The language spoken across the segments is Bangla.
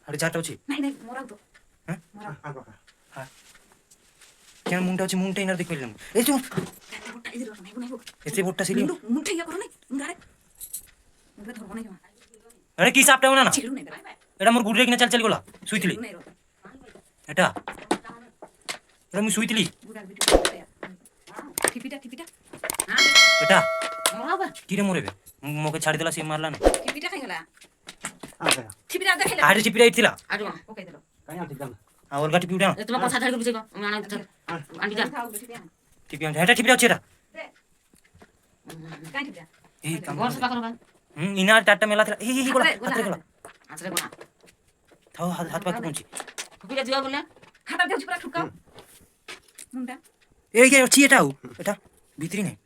ଆରେ ଝାଟା ଅଛି କେন মুন্টা আছে মুন্টা ইনার দেখি পেলাম এই তো এসে বোটটা ছিল মুন্টা ইয়া করো না গাড়ে মুন্টা ধরবো না আরে কি সাপটা ওনা না এটা মোর গুড়রে কিনা চাল চাল গলা শুইতলি এটা এটা আমি শুইতলি ঠিপিটা ঠিপিটা এটা মরাবা কি রে মরেবে মোকে ছাড়ি দেলা সে মারলা না ঠিপিটা খাই গলা ঠিপিটা দেখাইলা আরে ঠিপিটা ইতিলা আরে ওকে দিলো কাই আ ঠিপিটা আর ওর গাটি পিউটা তোমার কথা ছাড়ি বুঝে গো আমি আনা আন্টি যা ঠিপিটা এটা ঠিপিটা আছে এটা কাই ঠিপিটা এই কাম বস পাকর ভাই ইনার চারটা মেলা থিলা এই গলা হাতে গলা আছরে গলা থাও হাত পাকে পৌঁছি ঠিপিটা দিবা বলে হাতা দেউ পুরা ঠুকাও মুন্ডা এই যে আছে এটাও এটা ভিতরি নাই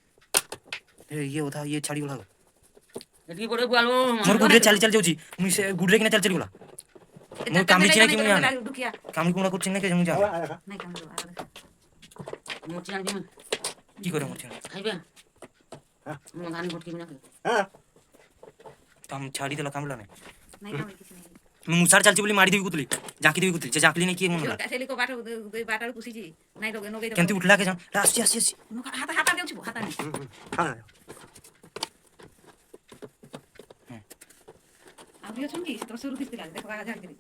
ये होता ये छाड़ी वाला एटकी कोडे बोलो मोर गुडरे चल चल जाउची मुई से गुडरे किना चल चल बोला मोर कामली चिना कि मुई आना कामली कोना करछिन ना के जमु जा नहीं काम दो आरो मोर चिना दिम की करे मोर चिना खाइबे हां मो धान भटकी बिना हां तम छाड़ी देला कामला नहीं नहीं काम किछ नहीं मैं मुसार चलची बोली मारी देबी कुतली जाकी देबी कुतली जाकली नहीं की मन काठेली को बाटा कुसीजी नहीं लोगे नोगे केंती उठला के जान आसी आसी आसी हाता हाता देउछु हाता नहीं हां आबियो छंगी तो शुरू किसती लाग देखो आजा करी